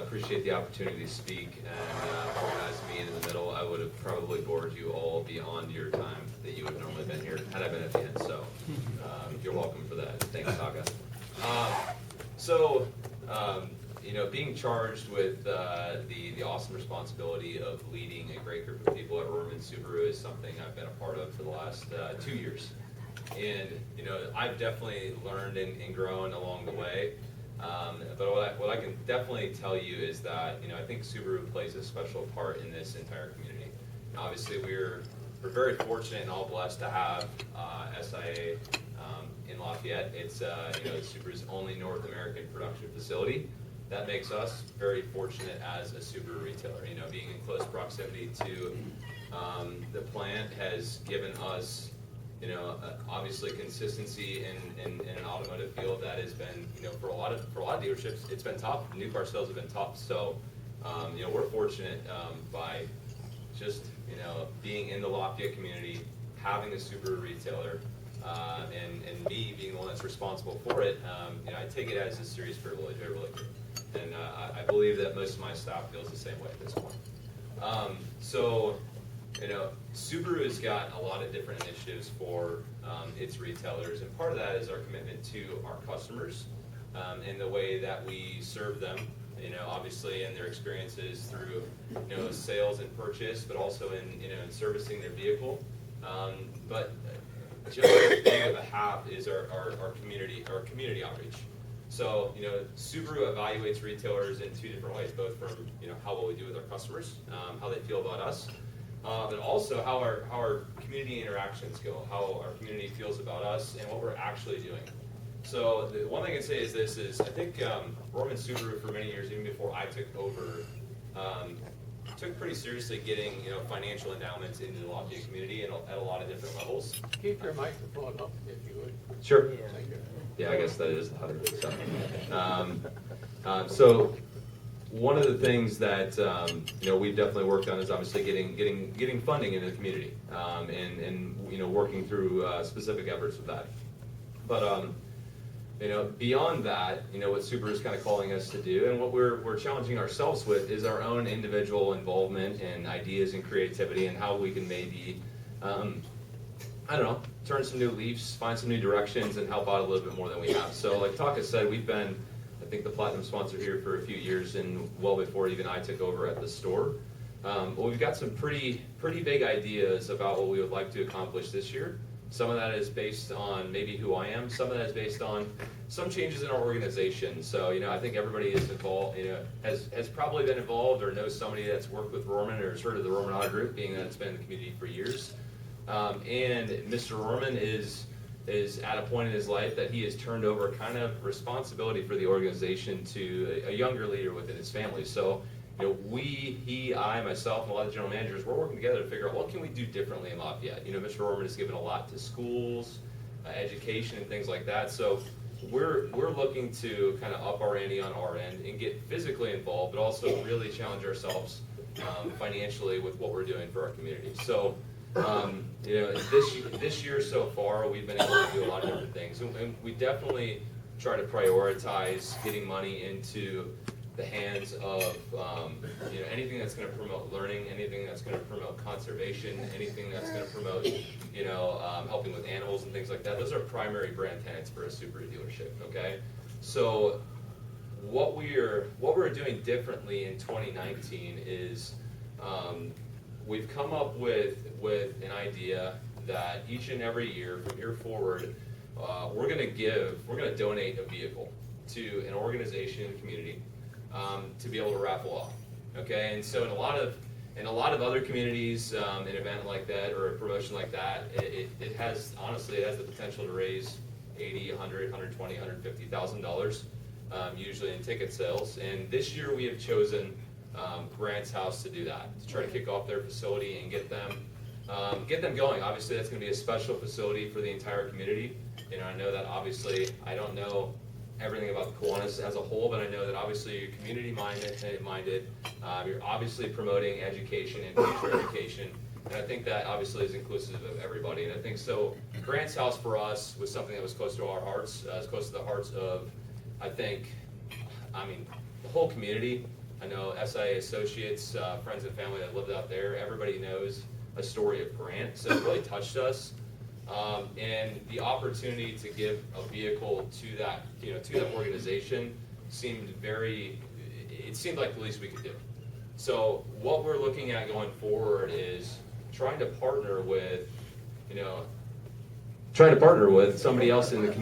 appreciate the opportunity to speak and organize a meeting in the middle. I would have probably bored you all beyond your time that you would have normally been here had I been at the end. So you're welcome for that. Thanks, Taka. Being charged with the awesome responsibility of leading a great group of people at Rohrman Subaru is something I've been a part of for the last 2 years. And, I've definitely learned and grown along the way. But what I can definitely tell you is that, I think Subaru plays a special part in this entire community. And obviously, we're very fortunate and all blessed to have SIA in Lafayette. It's Subaru's only North American production facility. That makes us very fortunate as a Subaru retailer. Being in close proximity to the plant has given us, obviously consistency in an automotive field that has been, for a lot of dealerships, it's been tough. New car sales have been tough. So, we're fortunate by just, being in the Lafayette community, having a Subaru retailer, and me being the one that's responsible for it. I take it as a serious privilege. I really do. And I believe that most of my staff feels the same way at this point. Subaru has got a lot of different initiatives for its retailers, and part of that is our commitment to our customers and the way that we serve them, obviously in their experiences through, sales and purchase, but also in servicing their vehicle. But just as big of a half is our community outreach. So, Subaru evaluates retailers in two different ways, both from, how well we do with our customers, how they feel about us, but also how our community interactions go, how our community feels about us, and what we're actually doing. So, the one thing I can say is this is, I think Rohrman Subaru for many years, even before I took over, took pretty seriously getting, financial endowments into the Lafayette community at a lot of different levels. Keep your microphone up if you would. Sure. Thank you. Yeah, I guess that is louder. So one of the things that we've definitely worked on is obviously getting funding into the community, and working through specific efforts with that. But beyond that, what Subaru is kind of calling us to do, and what we're challenging ourselves with, is our own individual involvement and ideas and creativity, and how we can maybe turn some new leaves, find some new directions, and help out a little bit more than we have. So like Taka said, we've been, I think, the platinum sponsor here for a few years, and well before even I took over at the store. But we've got some pretty big ideas about what we would like to accomplish this year. Some of that is based on maybe who I am. Some of that is based on some changes in our organization. So, I think everybody is involved, has probably been involved or knows somebody that's worked with Rohrman or has heard of the Rohrman Auto Group, being that it's been in the community for years. And Mr. Rohrman is at a point in his life that he has turned over kind of responsibility for the organization to a younger leader within his family. So, I, myself, and a lot of general managers, we're working together to figure out what can we do differently in Lafayette. Mr. Rohrman has given a lot to schools, education, and things like that. So we're looking to kind of up our ante on our end and get physically involved, but also really challenge ourselves financially with what we're doing for our community. So. This year so far, we've been able to do a lot of different things, and we definitely try to prioritize getting money into the hands of anything that's going to promote learning, anything that's going to promote conservation, anything that's going to promote helping with animals and things like that. Those are primary brand tenets for a Subaru dealership. Okay, so what we're doing differently in 2019 is. We've come up with an idea that each and every year from here forward, we're going to donate a vehicle to an organization in the community to be able to raffle off. Okay, and so in a lot of other communities, an event like that or a promotion like that, it has the potential to raise $80, $100, $120, $150,000 usually in ticket sales. And this year we have chosen Grant's House to do that, to try to kick off their facility and get them going. Obviously, that's going to be a special facility for the entire community. I know that obviously I don't know everything about the Kiwanis as a whole, but I know that obviously you're community minded. You're obviously promoting education and future education, and I think that obviously is inclusive of everybody. And I think so. Grant's House for us was something that was close to our hearts, as close to the hearts of, the whole community. I know SIA associates, friends and family that lived out there. Everybody knows a story of Grant, so it really touched us. And the opportunity to give a vehicle to that, to that organization seemed it seemed like the least we could do. So what we're looking at going forward is trying to partner with somebody else in the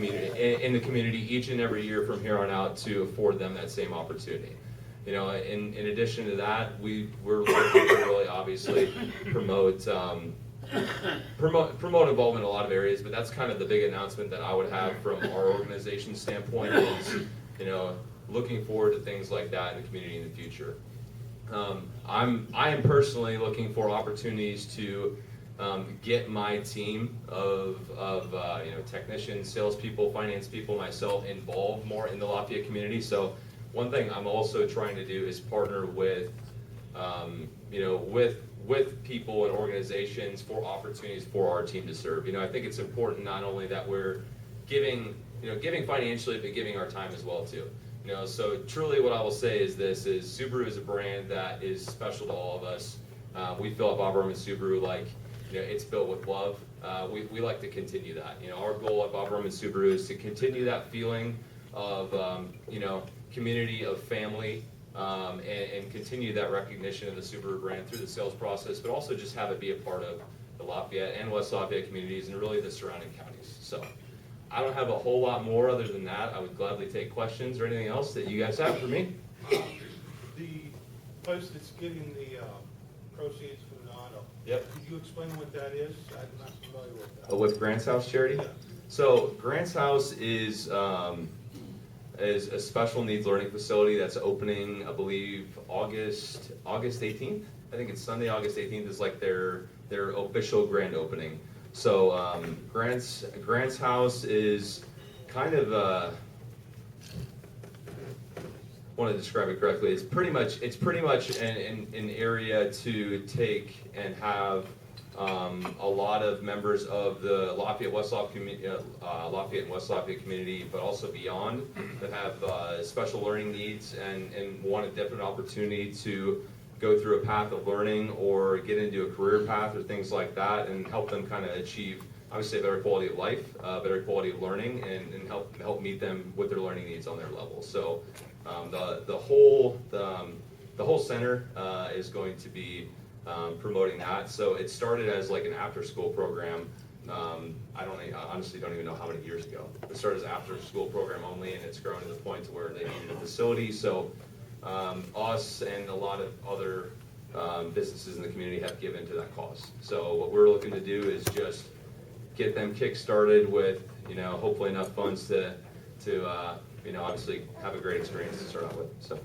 community each and every year from here on out to afford them that same opportunity. In addition to that, we're looking to really obviously promote involvement in a lot of areas, but that's kind of the big announcement that I would have from our organization standpoint is, looking forward to things like that in the community in the future. I am personally looking for opportunities to get my team of technicians, salespeople, finance people, myself involved more in the Lafayette community. So one thing I'm also trying to do is partner with with people and organizations for opportunities for our team to serve. I think it's important not only that we're giving financially, but giving our time as well too. So truly what I will say is Subaru is a brand that is special to all of us. We feel at Rohrman Subaru like, it's built with love. We like to continue that. Our goal at Rohrman Subaru is to continue that feeling of, community, of family, and continue that recognition of the Subaru brand through the sales process, but also just have it be a part of the Lafayette and West Lafayette communities and really the surrounding counties. So I don't have a whole lot more other than that. I would gladly take questions or anything else that you guys have for me. The place that's getting the proceeds from the auto. Yep. Could you explain what that is? I'm not familiar with that. With Grant's House Charity? Yeah. So Grant's House is a special needs learning facility that's opening, I believe, August 18th. I think it's Sunday, August 18th is like their official grand opening. So Grant's House is kind of I want to describe it correctly. It's pretty much an area to take and have a lot of members of the Lafayette West Lafayette and West Lafayette community, but also beyond, that have special learning needs and want a different opportunity to go through a path of learning or get into a career path or things like that, and help them kind of achieve, obviously, a better quality of life, better quality of learning, and help meet them with their learning needs on their level. So the whole center is going to be promoting that. So it started as like an after-school program. I honestly don't even know how many years ago. It started as an after-school program only, and it's grown to the point to where they needed a facility. So us and a lot of other businesses in the community have given to that cause. So what we're looking to do is just get them kick-started with, hopefully enough funds to obviously have a great experience to start out with. So.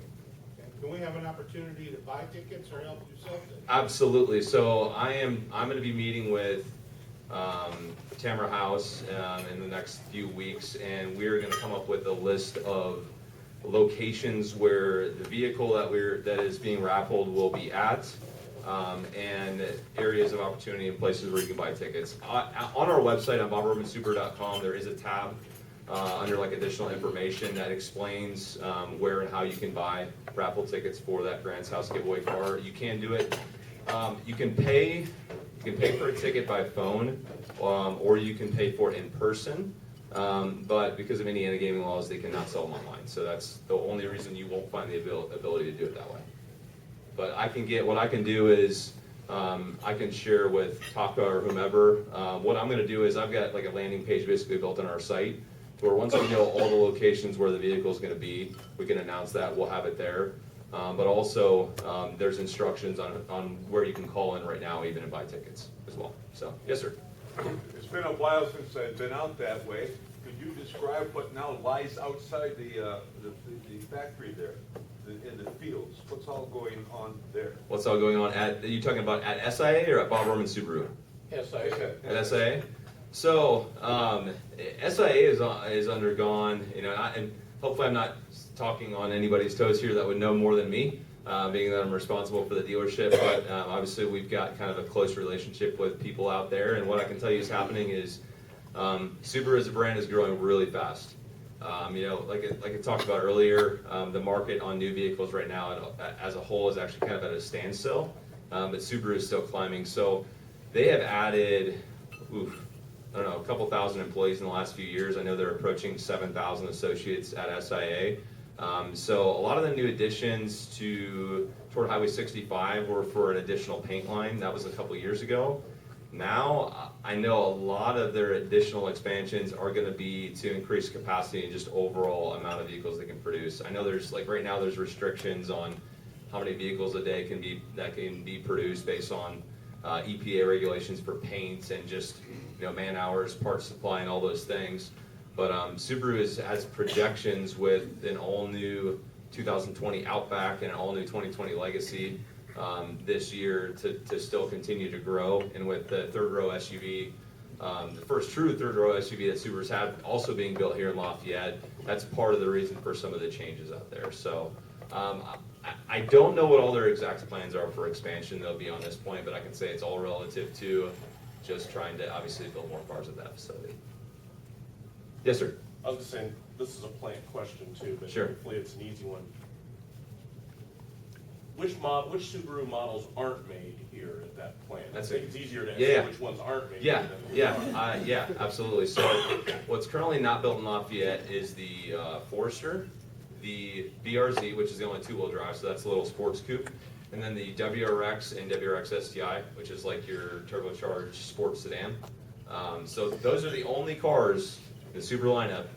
Can we have an opportunity to buy tickets or help you sell tickets? Absolutely. So I'm going to be meeting with Tamara House in the next few weeks, and we're going to come up with a list of locations where the vehicle that is being raffled will be at, and areas of opportunity and places where you can buy tickets. On our website on bobromansubaru.com, there is a tab under like additional information that explains where and how you can buy raffle tickets for that Grant's House giveaway car. You can do it. You can pay for a ticket by phone, or you can pay for it in person. But because of Indiana gaming laws, they cannot sell them online. So that's the only reason you won't find the ability to do it that way. But what I can do is I can share with Taka or whomever. What I'm going to do is I've got like a landing page basically built on our site, where once we know all the locations where the vehicle is going to be, we can announce that. We'll have it there. But also, there's instructions on where you can call in right now, even and buy tickets as well. So, yes, sir. It's been a while since I've been out that way. Could you describe what now lies outside the factory there, in the fields? What's all going on there? What's all going on are you talking about at SIA or at Bob Rohrman Subaru? SIA. At SIA? So, SIA is undergone, and hopefully I'm not talking on anybody's toes here that would know more than me, being that I'm responsible for the dealership, but obviously we've got kind of a close relationship with people out there, and what I can tell you is happening is Subaru as a brand is growing really fast. Like I talked about earlier, the market on new vehicles right now as a whole is actually kind of at a standstill, but Subaru is still climbing. So they have added, I don't know, a couple thousand employees in the last few years. I know they're approaching 7,000 associates at SIA. So a lot of the new additions toward Highway 65 were for an additional paint line. That was a couple years ago. Now, I know a lot of their additional expansions are going to be to increase capacity and just overall amount of vehicles they can produce. I know there's, like right now, there's restrictions on how many vehicles a day can be produced based on EPA regulations for paints and just man hours, parts supply, and all those things. But Subaru has projections with an all-new 2020 Outback and an all-new 2020 Legacy this year to still continue to grow. And with the third-row SUV, the first true third-row SUV that Subaru's had also being built here in Lafayette, that's part of the reason for some of the changes out there. So I don't know what all their exact plans are for expansion. They'll be on this point, but I can say it's all relative to just trying to obviously build more cars at that facility. Yes, sir. I was just saying, this is a plant question too, but Sure. hopefully it's an easy one. Which Subaru models aren't made here at that plant? I think it's easier to answer which ones aren't made here than Yeah, absolutely. So what's currently not built in Lafayette is the Forester, the BRZ, which is the only two-wheel drive, so that's a little sports coupe, and then the WRX and WRX STI, which is like your turbocharged sports sedan. So those are the only cars in the Subaru lineup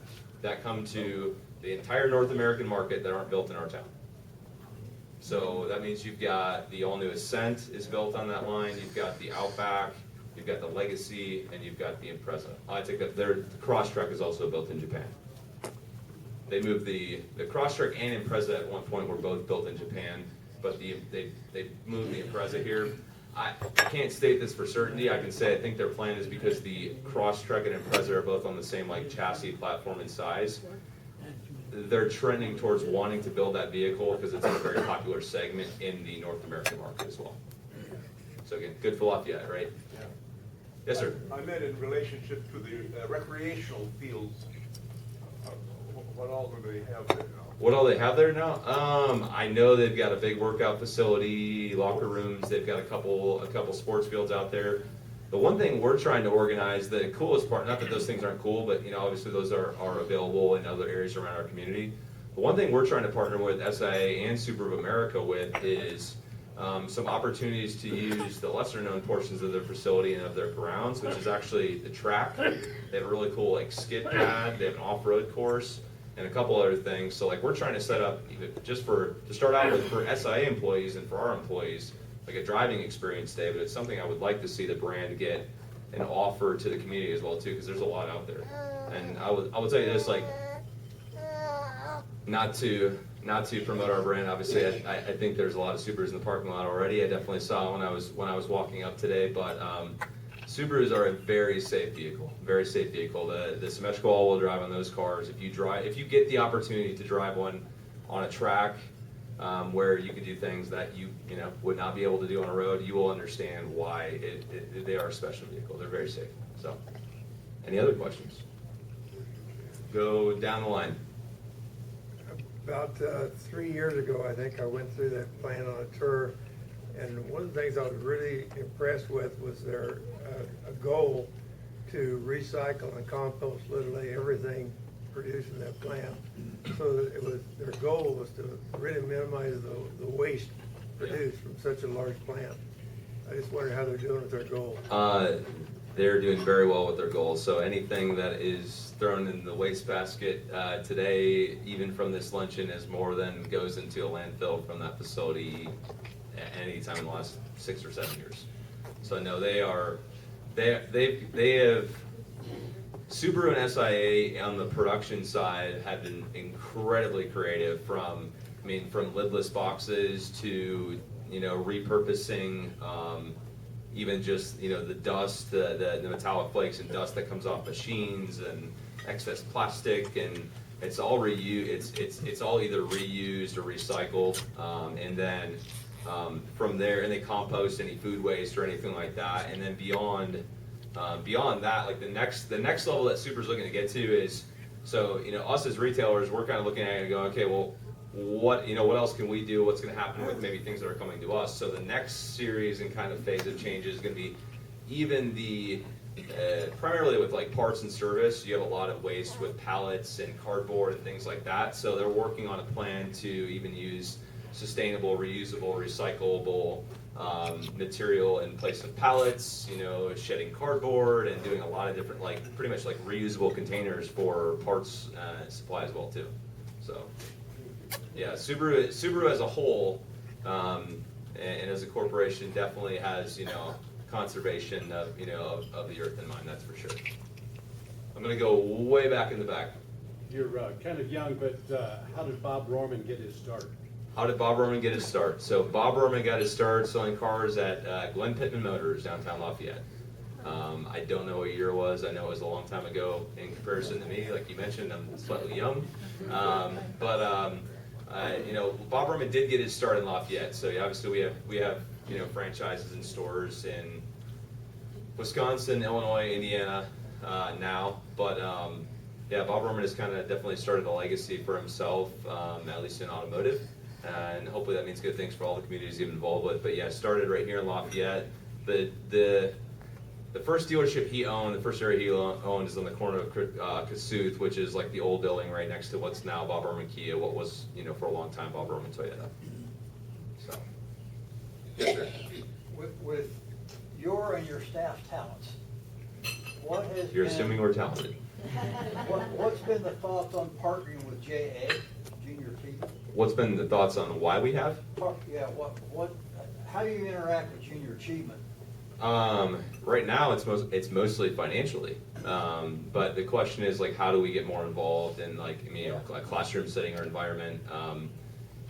that come to the entire North American market that aren't built in our town. So that means you've got the all-new Ascent is built on that line, you've got the Outback, you've got the Legacy, and you've got the Impreza. I think that the Crosstrek is also built in Japan. They moved the Crosstrek and Impreza at one point were both built in Japan, but they moved the Impreza here. I can't state this for certainty. I can say I think their plan is because the Crosstrek and Impreza are both on the same chassis, platform, and size. They're trending towards wanting to build that vehicle because it's in a very popular segment in the North American market as well. So again, good for Lafayette, right? Yeah. Yes, sir. I meant in relationship to the recreational fields. What all do they have there now? What all they have there now? I know they've got a big workout facility, locker rooms. They've got a couple sports fields out there. The one thing we're trying to organize, the coolest part, not that those things aren't cool, but obviously those are available in other areas around our community. The one thing we're trying to partner with SIA and Subaru of America with is some opportunities to use the lesser known portions of their facility and of their grounds, which is actually the track. They have a really cool skid pad, they have an off-road course, and a couple other things. So we're trying to set up, even just to start out with for SIA employees and for our employees, like a driving experience day, but it's something I would like to see the brand get and offer to the community as well too, because there's a lot out there. And I would tell you this, not to promote our brand, obviously I think there's a lot of Subarus in the parking lot already. I definitely saw when I was walking up today, but Subarus are a very safe vehicle, very safe vehicle. The symmetrical all-wheel drive on those cars, if you get the opportunity to drive one on a track where you can do things that you would not be able to do on a road, you will understand why they are a special vehicle. They're very safe. So, any other questions? Go down the line. About 3 years ago, I think I went through that plant on a tour, and one of the things I was really impressed with was their a goal to recycle and compost literally everything produced in that plant. So that their goal was to really minimize the waste produced from such a large plant. I just wonder how they're doing with their goal. They're doing very well with their goals. So anything that is thrown in the waste basket today, even from this luncheon, is more than goes into a landfill from that facility any time in the last 6 or 7 years. So no, they have Subaru and SIA on the production side have been incredibly creative, from lidless boxes to repurposing even just the dust, the metallic flakes and dust that comes off machines and excess plastic, and it's all it's all either reused or recycled, and then from there, and they compost any food waste or anything like that, and then beyond that, the next level that Subaru's looking to get to is So, us as retailers, we're kind of looking at it and going, okay, well, what else can we do? What's going to happen with maybe things that are coming to us? So the next series and kind of phase of change is going to be even primarily with like parts and service. You have a lot of waste with pallets and cardboard and things like that. So they're working on a plan to even use sustainable, reusable, recyclable material in place of pallets, shedding cardboard and doing a lot of different, pretty much like reusable containers for parts supply as well too. So yeah, Subaru as a whole, and as a corporation definitely has, conservation of the earth in mind, that's for sure. I'm gonna go way back in the back. You're kind of young, but how did Bob Rohrman get his start? How did Bob Rohrman get his start? So Bob Rohrman got his start selling cars at Glenn Pittman Motors, downtown Lafayette. I don't know what year it was. I know it was a long time ago in comparison to me. Like you mentioned, I'm slightly young. Bob Rohrman did get his start in Lafayette. So obviously we have franchises and stores in Wisconsin, Illinois, Indiana now. But Bob Rohrman has kind of definitely started a legacy for himself, at least in automotive. And hopefully that means good things for all the communities he's involved with. But started right here in Lafayette. The first dealership he owned, the first area he owned is on the corner of Kossuth, which is like the old building right next to what's now Bob Rohrman Kia, what was, for a long time Bob Rohrman Toyota. So, yes, sir. With your and your staff's talents, what has You're been, assuming we're talented. What's been the thoughts on partnering with JA, Junior Achievement? What's been the thoughts on why we have? How do you interact with Junior Achievement? Right now it's mostly financially, but the question is how do we get more involved in a classroom setting or environment?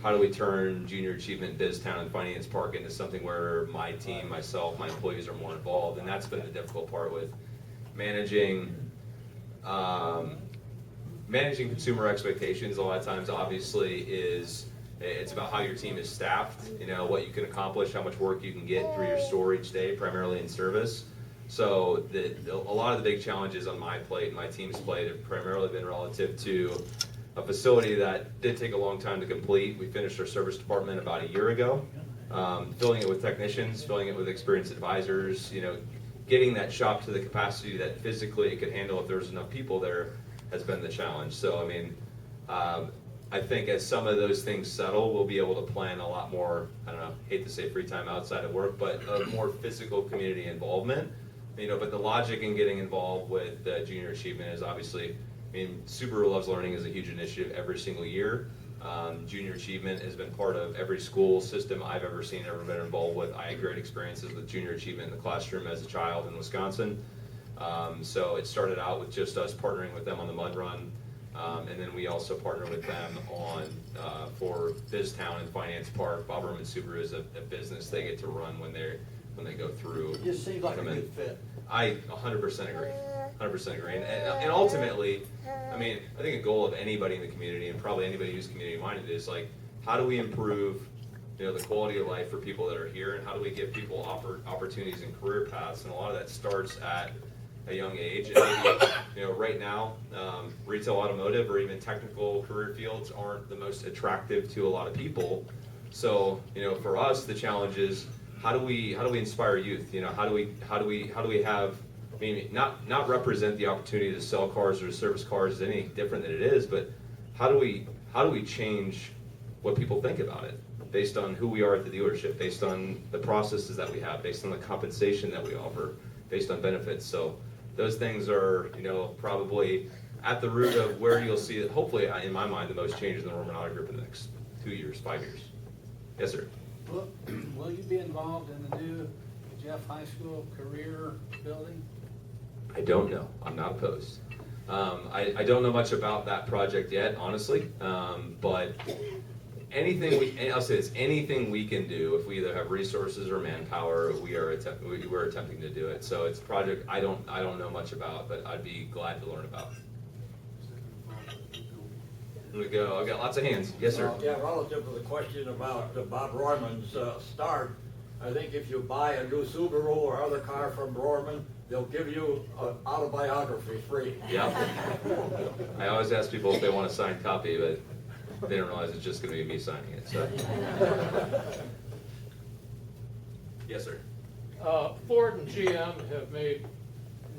How do we turn Junior Achievement, BizTown, and Finance Park into something where my team, myself, my employees are more involved? And that's been the difficult part with managing consumer expectations. A lot of times, obviously, it's about how your team is staffed, what you can accomplish, how much work you can get through your store each day, primarily in service. So a lot of the big challenges on my plate and my team's plate have primarily been relative to a facility that did take a long time to complete. We finished our service department about a year ago, filling it with technicians, filling it with experienced advisors, getting that shop to the capacity that physically it could handle if there was enough people there has been the challenge. So, I think as some of those things settle, we'll be able to plan a lot more, hate to say free time outside of work, but a more physical community involvement. But the logic in getting involved with Junior Achievement is obviously, Subaru Loves Learning is a huge initiative every single year. Junior Achievement has been part of every school system I've ever been involved with. I had great experiences with Junior Achievement in the classroom as a child in Wisconsin. So it started out with just us partnering with them on the Mud Run. And then we also partner with them for BizTown and Finance Park. Bob Rohrman Subaru is a business they get to run when they go through. It just seems like a good fit. I 100% agree. 100% agree. And ultimately, I think a goal of anybody in the community, and probably anybody who's community minded, is how do we improve the quality of life for people that are here, and how do we give people opportunities and career paths? And a lot of that starts at a young age. And maybe, right now, retail automotive or even technical career fields aren't the most attractive to a lot of people. So, for us, the challenge is how do we inspire youth? How do we have, not represent the opportunity to sell cars or to service cars as any different than it is, but how do we change what people think about it based on who we are at the dealership, based on the processes that we have, based on the compensation that we offer, based on benefits. So those things are, probably at the root of where you'll see, hopefully, in my mind, the most changes in the Rohrman Auto Group in the next 2 years, 5 years. Yes, sir. Will you be involved in the new Jeff High School career building? I don't know. I'm not opposed. I don't know much about that project yet, honestly. But I'll say this, anything we can do, if we either have resources or manpower, we're attempting to do it. So it's a project I don't know much about, but I'd be glad to learn about. Here we go. I've got lots of hands. Yes, sir. Yeah, relative to the question about Bob Rohrman's start, I think if you buy a new Subaru or other car from Rohrman, they'll give you an autobiography free. Yeah. I always ask people if they want a signed copy, but they don't realize it's just gonna be me signing it, so. Yes, sir. Ford and GM have made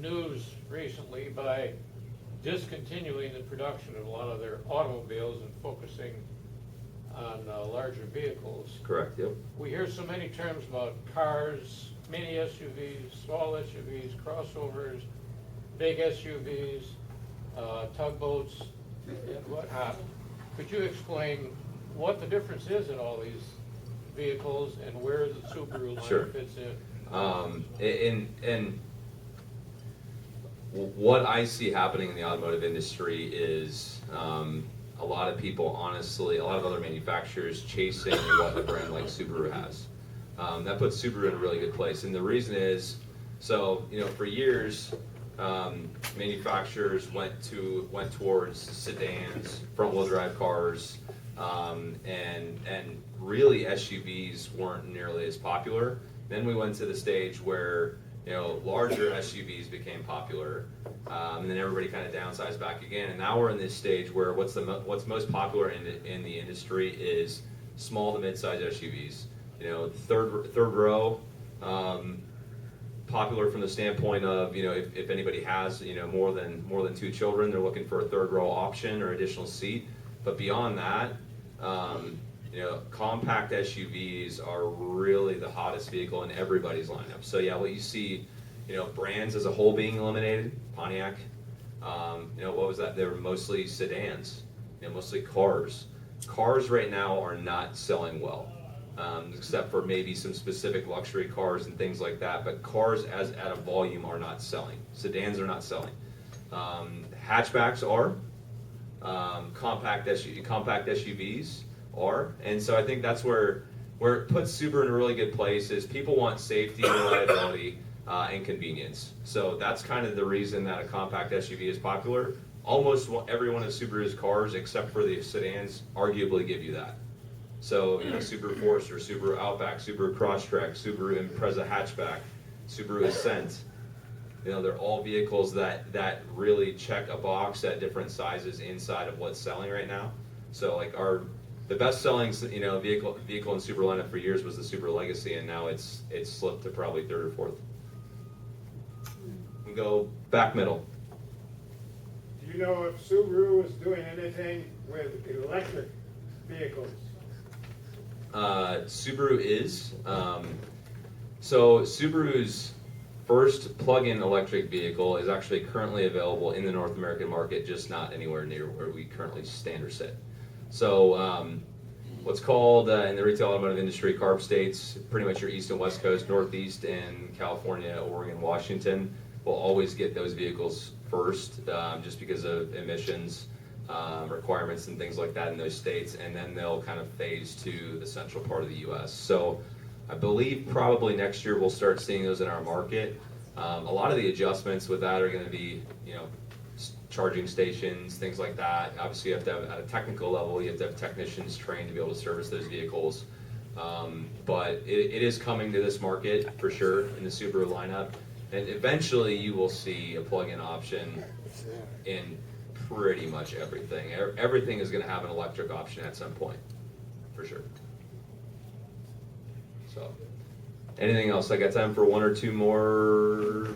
news recently by discontinuing the production of a lot of their automobiles and focusing on larger vehicles. Correct, yep. We hear so many terms about cars, mini SUVs, small SUVs, crossovers, big SUVs, tugboats, and whatnot. Could you explain what the difference is in all these vehicles and where the Subaru line Sure. fits in? And what I see happening in the automotive industry is a lot of people, honestly, a lot of other manufacturers chasing what a brand like Subaru has. That puts Subaru in a really good place, and the reason is, so for years, manufacturers went towards sedans, front-wheel drive cars, and really SUVs weren't nearly as popular. Then we went to the stage where larger SUVs became popular, and then everybody kind of downsized back again. And now we're in this stage where what's most popular in the industry is small to mid-size SUVs. Third row, popular from the standpoint of if anybody has more than 2 children, they're looking for a third row option or additional seat. But beyond that, compact SUVs are really the hottest vehicle in everybody's lineup. So yeah, what you see, brands as a whole being eliminated, Pontiac, what was that? They were mostly sedans, mostly cars. Cars right now are not selling well, except for maybe some specific luxury cars and things like that. But cars as at a volume are not selling. Sedans are not selling. Hatchbacks are. Compact SUVs are, and so I think that's where it puts Subaru in a really good place. Is people want safety, reliability, and convenience. So that's kind of the reason that a compact SUV is popular. Almost every one of Subaru's cars, except for the sedans, arguably give you that. So Subaru Forester, Subaru Outback, Subaru Crosstrek, Subaru Impreza hatchback, Subaru Ascent. They're all vehicles that really check a box at different sizes inside of what's selling right now. So like the best selling vehicle in Subaru lineup for years was the Subaru Legacy, and now it's slipped to probably 3rd or 4th. We go back middle. Do you know if Subaru is doing anything with electric vehicles? Subaru is. So Subaru's first plug-in electric vehicle is actually currently available in the North American market, just not anywhere near where we currently stand or sit. So what's called in the retail automotive industry CARB states, pretty much your east and west coast, northeast and California, Oregon, Washington, will always get those vehicles first, just because of emissions requirements and things like that in those states, and then they'll kind of phase to the central part of the U.S. So I believe probably next year we'll start seeing those in our market. A lot of the adjustments with that are going to be, charging stations, things like that. Obviously, you have to have, at a technical level, you have to have technicians trained to be able to service those vehicles. But it is coming to this market for sure in the Subaru lineup. And eventually you will see a plug-in option in pretty much everything. Everything is going to have an electric option at some point, for sure. So, anything else? I got time for 1 or 2 more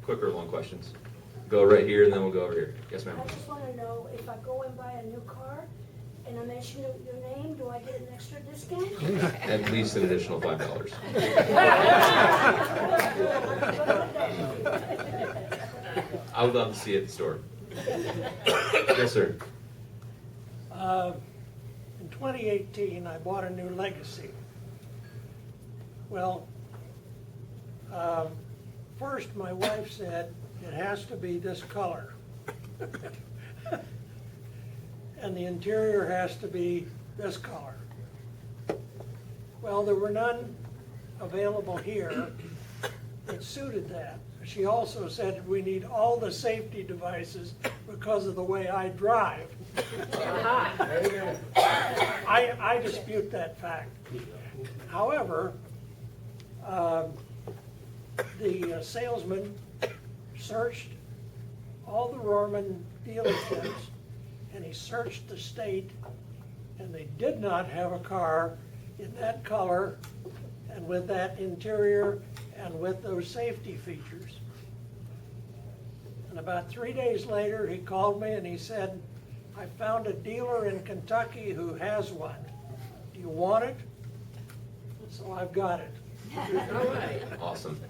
quicker long questions. Go right here and then we'll go over here. Yes, ma'am. I just want to know, if I go and buy a new car and I mention your name, do I get an extra discount? At least an additional $5. I would love to see you at the store. Yes, sir. In 2018, I bought a new Legacy. Well, first my wife said, it has to be this color. And the interior has to be this color. Well, there were none available here that suited that. She also said we need all the safety devices because of the way I drive. I dispute that fact. However, The salesman searched all the Rohrman dealerships, and he searched the state, and they did not have a car in that color and with that interior and with those safety features. And about 3 days later, he called me and he said, I found a dealer in Kentucky who has one. Do you want it? So I've got it. All right. Awesome.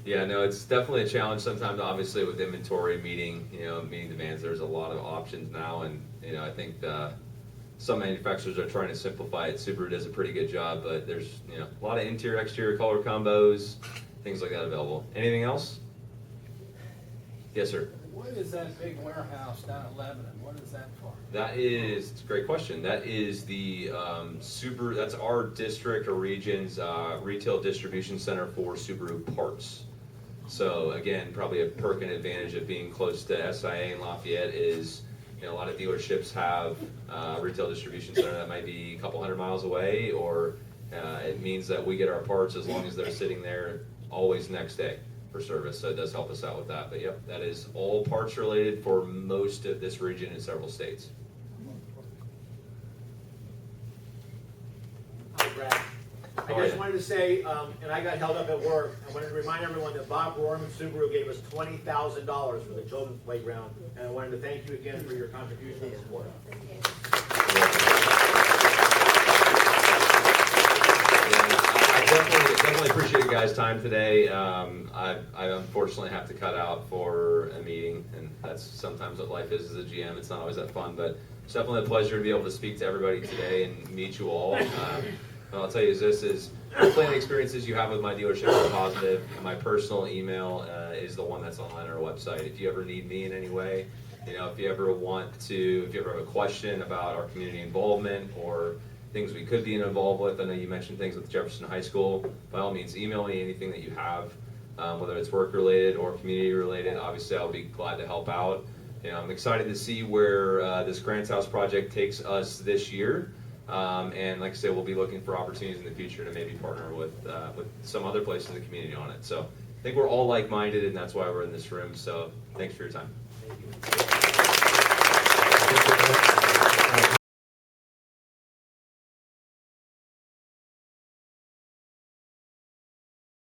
Yeah, no, it's definitely a challenge sometimes, obviously, with inventory meeting demands. There's a lot of options now, and, I think some manufacturers are trying to simplify it. Subaru does a pretty good job, but there's, a lot of interior, exterior color combos, things like that available. Anything else? Yes, sir. What is that big warehouse down at Lebanon? What is that for? It's a great question. That is the Subaru, that's our district or region's retail distribution center for Subaru parts. So again, probably a perk and advantage of being close to SIA and Lafayette is, a lot of dealerships have a retail distribution center that might be a couple 100 miles away, or it means that we get our parts as long as they're sitting there always next day for service. So it does help us out with that. But yep, that is all parts related for most of this region in several states. Hi, Brad. I just wanted to say, and I got held up at work, I wanted to remind everyone that Bob Rohrman Subaru gave us $20,000 for the children's playground, and I wanted to thank you again for your contribution and support. I definitely appreciate you guys' time today. I unfortunately have to cut out for a meeting, and that's sometimes what life is as a GM. It's not always that fun, but it's definitely a pleasure to be able to speak to everybody today and meet you all. And I'll tell you this is, hopefully the experiences you have with my dealership are positive. And my personal email is the one that's on our website. If you ever need me in any way, if you ever have a question about our community involvement or things we could be involved with. I know you mentioned things with Jefferson High School. By all means, email me anything that you have, whether it's work related or community related. Obviously, I'll be glad to help out. I'm excited to see where this Grants House project takes us this year. And like I said, we'll be looking for opportunities in the future to maybe partner with some other places in the community on it. So I think we're all like-minded, and that's why we're in this room. So thanks for your time. Thank you.